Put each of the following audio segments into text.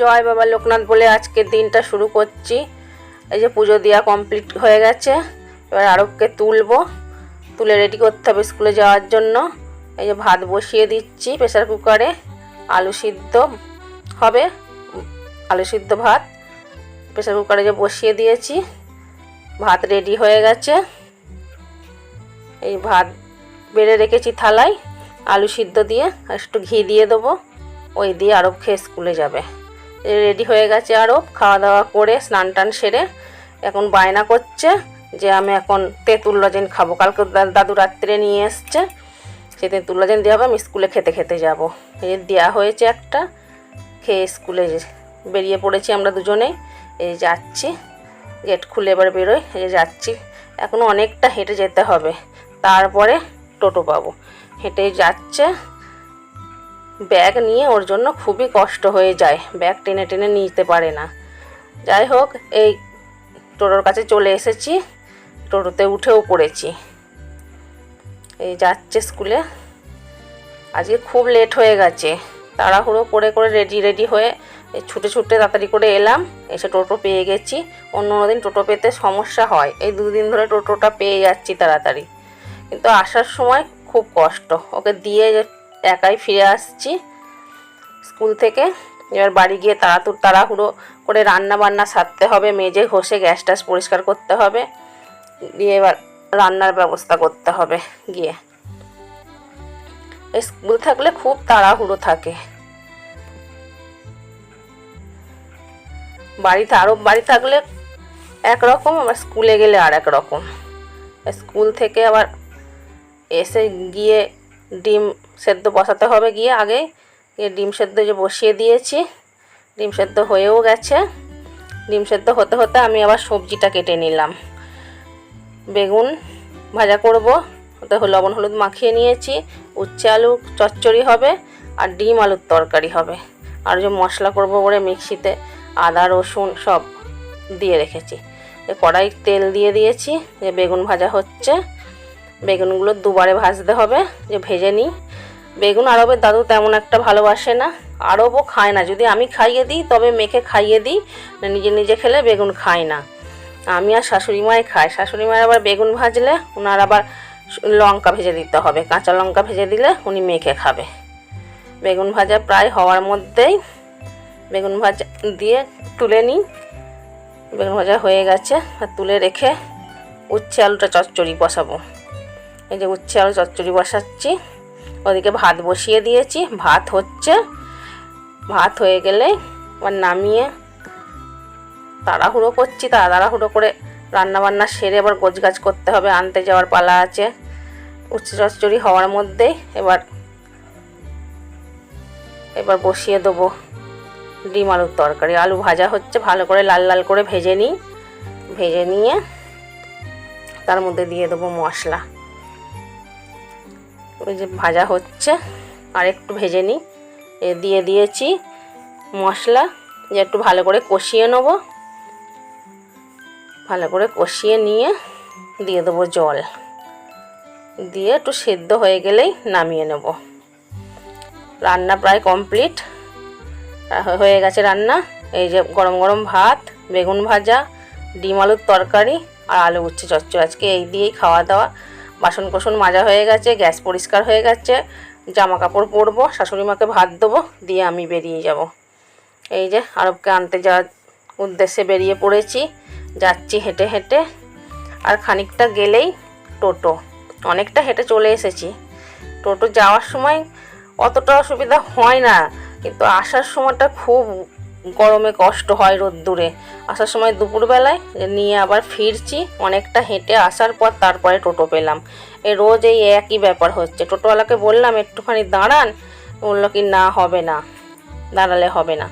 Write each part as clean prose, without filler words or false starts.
জয় বাবা লোকনাথ বলে আজকের দিনটা শুরু করছি। এই যে পুজো দেওয়া কমপ্লিট হয়ে গেছে, এবার আরবকে তুলে রেডি করতে হবে স্কুলে যাওয়ার জন্য। এই যে ভাত বসিয়ে দিচ্ছি প্রেসার কুকারে, আলু সিদ্ধ হবে, আলু সিদ্ধ ভাত প্রেসার কুকারে যে বসিয়ে দিয়েছি। ভাত রেডি হয়ে গেছে। এই ভাত বেড়ে রেখেছি থালায়, আলু সিদ্ধ দিয়ে আর একটু ঘি দিয়ে দেবো, ওই দিয়ে আরব খেয়ে স্কুলে যাবে। রেডি হয়ে গেছে আরব, খাওয়া দাওয়া করে স্নান টান সেরে এখন বায়না করছে যে আমি এখন তেঁতুল লজেন খাবো। কালকে দাদু রাত্রে নিয়ে এসছে, সেই তেঁতুল লজেন দেওয়া হবে, আমি স্কুলে খেতে যাবো। এই দেওয়া হয়েছে একটা, খেয়ে স্কুলে বেরিয়ে পড়েছি আমরা দুজনেই। এই যাচ্ছি, গেট খুলে এবার বেরোই। এই যাচ্ছি, এখনও অনেকটা হেঁটে যেতে হবে, তারপরে টোটো পাবো। হেঁটে যাচ্ছে, ব্যাগ নিয়ে ওর জন্য খুবই কষ্ট হয়ে যায়, ব্যাগ টেনে টেনে নিতে পারে না। যাই হোক, এই টোটোর কাছে চলে এসেছি, টোটোতে উঠেও পড়েছি। এই যাচ্ছে স্কুলে। আজকে খুব লেট হয়ে গেছে, তাড়াহুড়ো করে রেডি হয়ে ছুটে তাড়াতাড়ি করে এলাম, এসে টোটো পেয়ে গেছি। অন্য দিন টোটো পেতে সমস্যা হয়, এই দুদিন ধরে টোটোটা পেয়ে যাচ্ছি তাড়াতাড়ি, কিন্তু আসার সময় খুব কষ্ট। ওকে দিয়ে একাই ফিরে আসছি স্কুল থেকে। এবার বাড়ি গিয়ে তাড়াহুড়ো করে রান্না বান্না সারতে হবে, মেজে ঘষে গ্যাস ট্যাস পরিষ্কার করতে হবে, দিয়ে এবার রান্নার ব্যবস্থা করতে হবে। গিয়ে স্কুল থাকলে খুব তাড়াহুড়ো থাকে। বাড়ি থাকলে একরকম, আবার স্কুলে গেলে আর এক রকম। স্কুল থেকে আবার এসে গিয়ে ডিম সেদ্ধ বসাতে হবে, গিয়ে ডিম সেদ্ধ যে বসিয়ে দিয়েছি, ডিম সেদ্ধ হয়েও গেছে। ডিম সেদ্ধ হতে হতে আমি আবার সবজিটা কেটে নিলাম। বেগুন ভাজা করব, ওতে লবণ হলুদ মাখিয়ে নিয়েছি। উচ্ছে আলু চচ্চড়ি হবে, আর ডিম আলুর তরকারি হবে। আর যে মশলা করব বলে মিক্সিতে আদা রসুন সব দিয়ে রেখেছি। কড়াই তেল দিয়ে দিয়েছি, যে বেগুন ভাজা হচ্ছে। বেগুনগুলো দুবারে ভাজতে হবে, যে ভেজে নিই। বেগুন আরবের দাদু তেমন একটা ভালোবাসে না, আরবও খায় না। যদি আমি খাইয়ে দিই তবে মেখে খাইয়ে দিই, নিজে খেলে বেগুন খায় না। আমি আর শাশুড়ি মাই খাই। শাশুড়ি মায়ের আবার বেগুন ভাজলে ওনার আবার লঙ্কা ভেজে দিতে হবে, কাঁচা লঙ্কা ভেজে দিলে উনি মেখে খাবে। বেগুন ভাজা প্রায় হওয়ার মধ্যেই বেগুন ভাজা দিয়ে তুলে নিই। বেগুন ভাজা হয়ে গেছে, আর তুলে রেখে উচ্ছে আলুটা চচ্চড়ি বসাবো। এই যে উচ্ছে আলু চচ্চড়ি বসাচ্ছি, ওদিকে ভাত বসিয়ে দিয়েছি। ভাত হচ্ছে, ভাত হয়ে গেলে আবার নামিয়ে তাড়াহুড়ো করছি। তাড়াহুড়ো করে রান্নাবান্না সেরে আবার গোছগাছ করতে হবে, আনতে যাওয়ার পালা আছে। উচ্ছে চচ্চড়ি হওয়ার মধ্যেই এবার বসিয়ে দেবো ডিম আলুর তরকারি। আলু ভাজা হচ্ছে, ভালো করে লাল লাল করে ভেজে নিয়ে তার মধ্যে দিয়ে দেবো মশলা। ওই যে ভাজা হচ্ছে, আর একটু ভেজে নিই। দিয়ে দিয়েছি মশলা, যে একটু ভালো করে কষিয়ে নেব। ভালো করে কষিয়ে নিয়ে দিয়ে দেবো জল, দিয়ে একটু সেদ্ধ হয়ে গেলেই নামিয়ে নেব। রান্না প্রায় কমপ্লিট হয়ে গেছে রান্না। এই যে গরম গরম ভাত, বেগুন ভাজা, ডিম আলুর তরকারি আর আলু উচ্ছে চচ্চড়ি, আজকে এই দিয়েই খাওয়া দাওয়া। বাসন কোসন মাজা হয়ে গেছে, গ্যাস পরিষ্কার হয়ে গেছে, জামা কাপড় পরবো, শাশুড়ি মাকে ভাত দেবো, দিয়ে আমি বেরিয়ে যাব। এই যে আরবকে আনতে যাওয়ার উদ্দেশ্যে বেরিয়ে পড়েছি, যাচ্ছি হেঁটে। আর খানিকটা গেলেই টোটো, অনেকটা হেঁটে চলে এসেছি। টোটো যাওয়ার সময় অতটা অসুবিধা হয় না, কিন্তু আসার সময়টা খুব গরমে কষ্ট হয়, রোদ্দুরে। আসার সময় দুপুরবেলায় নিয়ে আবার ফিরছি, অনেকটা হেঁটে আসার পর তারপরে টোটো পেলাম। রোজ এই একই ব্যাপার হচ্ছে। টোটোওয়ালাকে বললাম একটুখানি দাঁড়ান, বললো কি না, হবে না, দাঁড়ালে হবে না।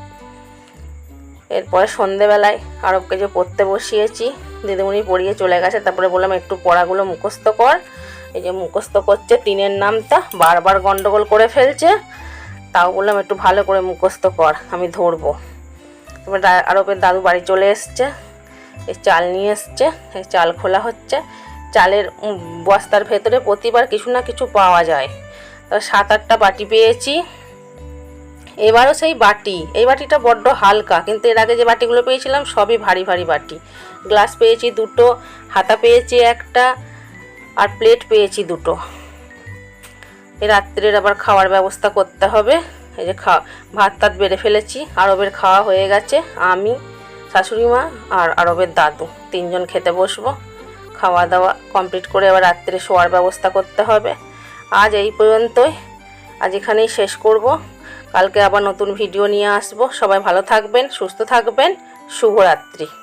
এরপরে সন্ধেবেলায় আরবকে যে পড়তে বসিয়েছি, দিদিমণি পড়িয়ে চলে গেছে। তারপরে বললাম একটু পড়াগুলো মুখস্থ কর। এই যে মুখস্থ করছে, 3-এর নামটা বারবার গন্ডগোল করে ফেলছে, তাও বললাম একটু ভালো করে মুখস্থ কর, আমি ধরবো। তারপরে আরবের দাদু বাড়ি চলে এসছে, এই চাল নিয়ে এসছে, এই চাল খোলা হচ্ছে। চালের বস্তার ভেতরে প্রতিবার কিছু না কিছু পাওয়া যায়। তো 7-8টা বাটি পেয়েছি, এবারও সেই বাটি, এই বাটিটা বড্ড হালকা, কিন্তু এর আগে যে বাটিগুলো পেয়েছিলাম সবই ভারী ভারী বাটি। গ্লাস পেয়েছি দুটো, হাতা পেয়েছি একটা, আর প্লেট পেয়েছি দুটো। এই রাত্রের আবার খাওয়ার ব্যবস্থা করতে হবে। এই যে ভাত টাত বেড়ে ফেলেছি, আরবের খাওয়া হয়ে গেছে। আমি, শাশুড়ি মা আর আরবের দাদু তিনজন খেতে বসবো। খাওয়া দাওয়া কমপ্লিট করে আবার রাত্রে শোয়ার ব্যবস্থা করতে হবে। আজ এই পর্যন্তই, আজ এখানেই শেষ করব। কালকে আবার নতুন ভিডিও নিয়ে আসবো। সবাই ভালো থাকবেন, সুস্থ থাকবেন। শুভরাত্রি।